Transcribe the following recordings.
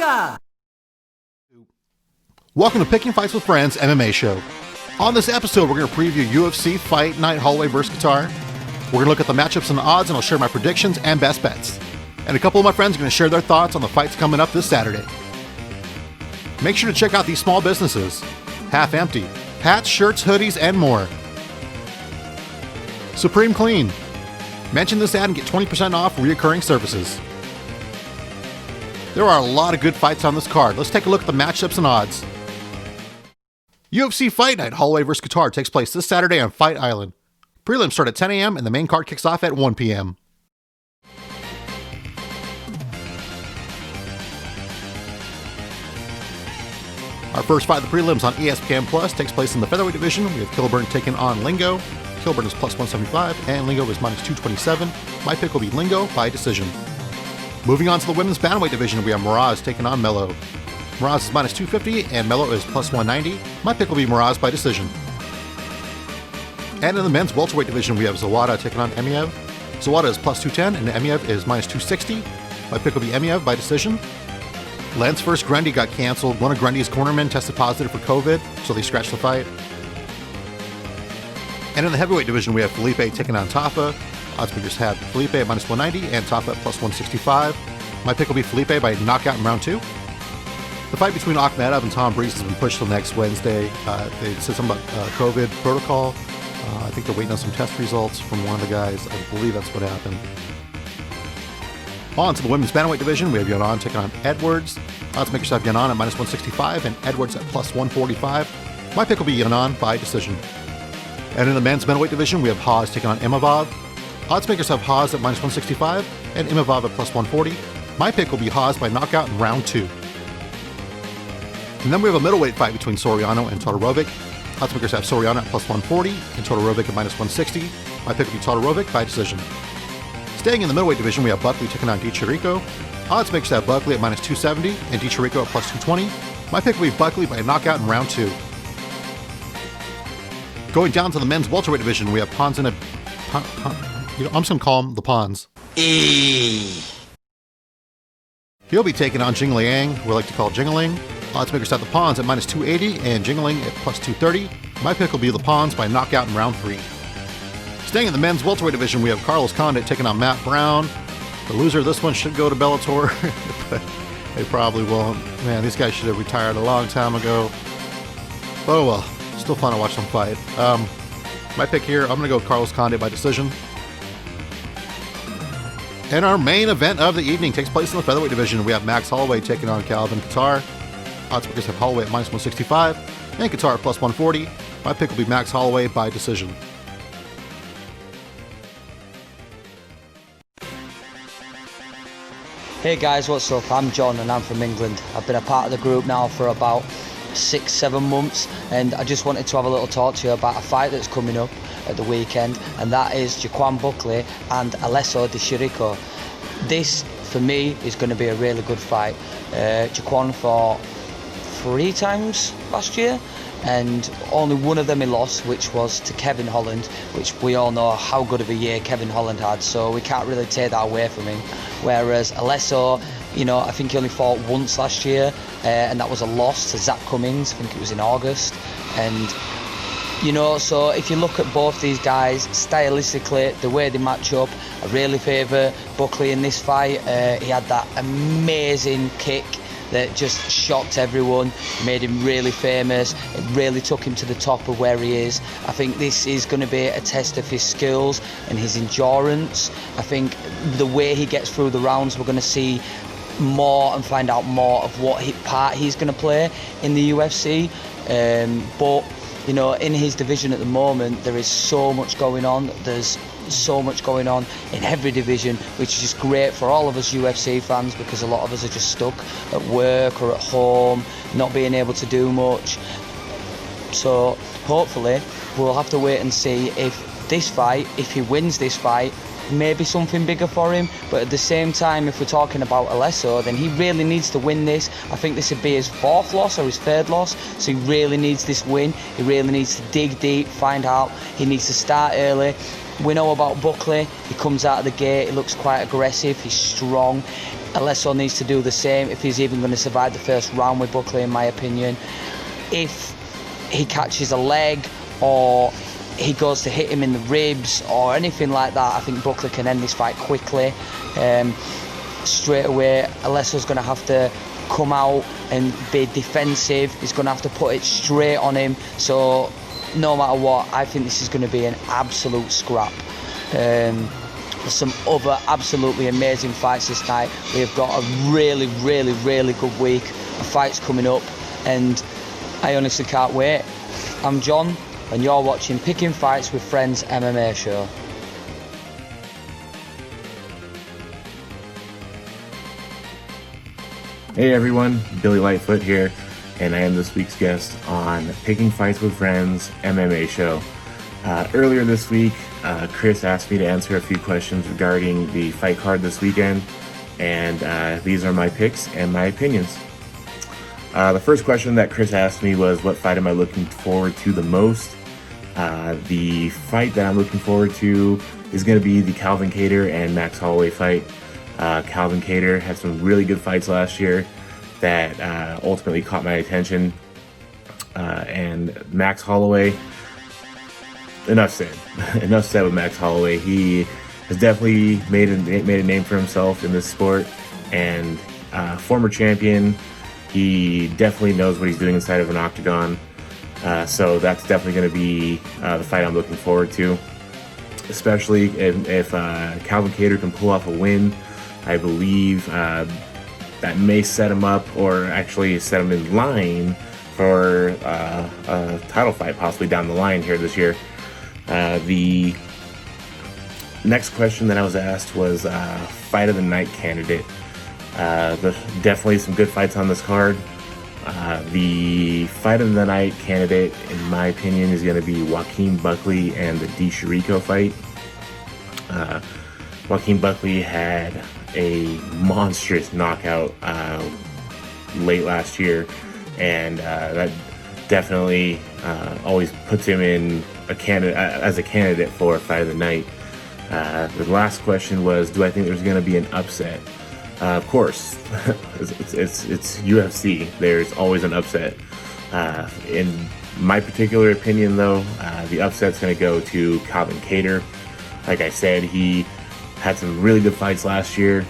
Booyah! Welcome to Picking Fights with Friends MMA show. On this episode, we're going to preview UFC Fight Night Holloway vs. Kattar. We're going to look at the matchups and the odds, and I'll share my predictions and best bets. And a couple of my friends are going to share their thoughts on the fights coming up this Saturday. Make sure to check out these small businesses. Half Empty, hats, shirts, hoodies, and more. Supreme Clean. Mention this ad and get 20% off recurring services. There are a lot of good fights on this card. Let's take a look at the matchups and odds. UFC Fight Night Holloway vs. Kattar takes place this Saturday on Fight Island. Prelims start at 10 a.m. and the main card kicks off at 1 p.m. Our first fight of the prelims on ESPN Plus takes place in the featherweight division. We have Kilburn taking on Lingo. Kilburn is plus 175 and Lingo is minus 227. My pick will be Lingo by decision. Moving on to the women's bantamweight division, we have Miraz taking on Mello. Miraz is minus 250 and Mello is plus 190. My pick will be Miraz by decision. And in the men's welterweight division, we have Zawada taking on Emiev. Zawada is plus 210 and Emiev is minus 260. My pick will be Emiev by decision. Lance vs. Grundy got canceled. One of Grundy's cornermen tested positive for COVID, so they scratched the fight. And in the heavyweight division, we have Felipe taking on Tafa. Odds makers have Felipe at minus 190 and Tafa at plus 165. My pick will be Felipe by knockout in round 2. The fight between Akhmedov and Tom Breeze has been pushed till next Wednesday. They said something about COVID protocol. I think they're waiting on some test results from one of the guys. I believe that's what happened. On to the women's bantamweight division, we have Yonan taking on Edwards. Odds makers have Yonan at minus 165 and Edwards at plus 145. My pick will be Yonan by decision. And in the men's bantamweight division, we have Haas taking on Imavov. Odds makers have Haas at minus 165 and Imavov at plus 140. My pick will be Haas by knockout in round 2. And then we have a middleweight fight between Soriano and Todorovic. Odds makers have Soriano at plus 140 and Todorovic at minus 160. My pick will be Todorovic by decision. Staying in the middleweight division, we have Buckley taking on DiChirico. Odds makers have Buckley at minus 270 and DiChirico at plus 220. My pick will be Buckley by knockout in round 2. Going down to the men's welterweight division, we have I'm just going to call him the Pons. He'll be taking on Jing Liang, who we like to call Jingling. Odds makers have the Pons at minus 280 and Jingling at plus 230. My pick will be the Pons by knockout in round 3. Staying in the men's welterweight division, we have Carlos Condit taking on Matt Brown. The loser of this one should go to Bellator, but they probably won't. Man, these guys should have retired a long time ago. But oh well, still fun to watch them fight. My pick here, I'm going to go with Carlos Condit by decision. And our main event of the evening takes place in the featherweight division. We have Max Holloway taking on Calvin Kattar. Odds makers have Holloway at minus 165 and Kattar at plus 140. My pick will be Max Holloway by decision. Hey guys, what's up? I'm John and I'm from England. I've been a part of the group now for about 6-7 months, and I just wanted to have a little talk to you about a fight that's coming up at the weekend, and that is Jaquan Buckley and Alessio DiChirico. This, for me, is going to be a really good fight. Jaquan fought 3 times last year, and only one of them he lost, which was to Kevin Holland, which we all know how good of a year Kevin Holland had, so we can't really take that away from him. Whereas Alessio, I think he only fought once last year, and that was a loss to Zach Cummings. I think it was in August. And, so if you look at both these guys, stylistically, the way they match up, I really favour Buckley in this fight. He had that amazing kick that just shocked everyone, made him really famous. It really took him to the top of where he is. I think this is going to be a test of his skills and his endurance. I think the way he gets through the rounds, we're going to see more and find out more of what part he's going to play in the UFC. But in his division at the moment, there is so much going on. There's so much going on in every division, which is just great for all of us UFC fans, because a lot of us are just stuck at work or at home, not being able to do much. So hopefully we'll have to wait and see if this fight, if he wins this fight, maybe something bigger for him. But at the same time, if we're talking about Alessio, then he really needs to win this. I think this would be his 4th loss or his 3rd loss, so he really needs this win. He really needs to dig deep, find out. He needs to start early. We know about Buckley. He comes out of the gate, he looks quite aggressive, he's strong. Alesso needs to do the same if he's even going to survive the first round with Buckley, in my opinion. If he catches a leg or he goes to hit him in the ribs or anything like that, I think Buckley can end this fight quickly. Straight away, Alesso's going to have to come out and be defensive. He's going to have to put it straight on him. So no matter what, I think this is going to be an absolute scrap. There's some other absolutely amazing fights this night. We've got a really good week of fights coming up, and I honestly can't wait. I'm John, and you're watching Picking Fights with Friends MMA show. Hey everyone, Billy Lightfoot here, and I am this week's guest on Picking Fights with Friends MMA show. Earlier this week, Chris asked me to answer a few questions regarding the fight card this weekend, and these are my picks and my opinions. The first question that Chris asked me was, what fight am I looking forward to the most? The fight that I'm looking forward to is going to be the Calvin Kattar and Max Holloway fight. Calvin Kattar had some really good fights last year that ultimately caught my attention. And Max Holloway, enough said. Enough said with Max Holloway. He has definitely made a name for himself in this sport, and former champion. He definitely knows what he's doing inside of an octagon. So that's definitely going to be the fight I'm looking forward to, especially if Calvin Kattar can pull off a win. I believe that may set him up, or actually set him in line for a title fight possibly down the line here this year. The next question that I was asked was fight of the night candidate. Definitely some good fights on this card. The fight of the night candidate, in my opinion, is going to be Joaquin Buckley and the Di Chirico fight. Joaquin Buckley had a monstrous knockout late last year, and that definitely always puts him in as a candidate for fight of the night. The last question was, do I think there's going to be an upset? Of course, it's UFC. There's always an upset. In my particular opinion, though, the upset's going to go to Calvin Kattar. Like I said, he had some really good fights last year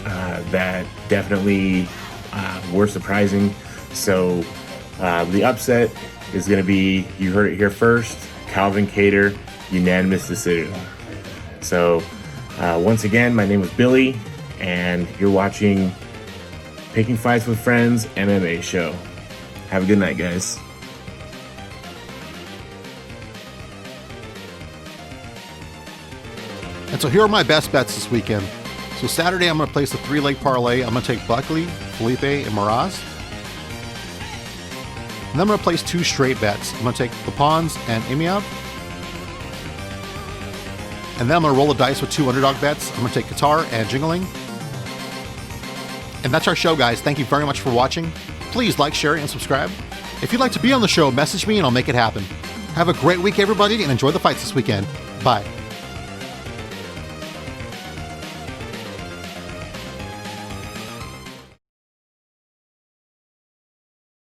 that definitely were surprising. So the upset is going to be, you heard it here first, Calvin Kattar, unanimous decision. So once again, my name is Billy, and you're watching Picking Fights with Friends MMA show. Have a good night, guys. And so here are my best bets this weekend. So Saturday, I'm going to place a 3-leg parlay. I'm going to take Buckley, Felipe, and Miraz. And then I'm going to place 2 straight bets. I'm going to take Lapons and Imiev. And then I'm going to roll the dice with 2 underdog bets. I'm going to take Kattar and Jingling. And that's our show, guys. Thank you very much for watching. Please like, share, and subscribe. If you'd like to be on the show, message me and I'll make it happen. Have a great week, everybody, and enjoy the fights this weekend. Bye.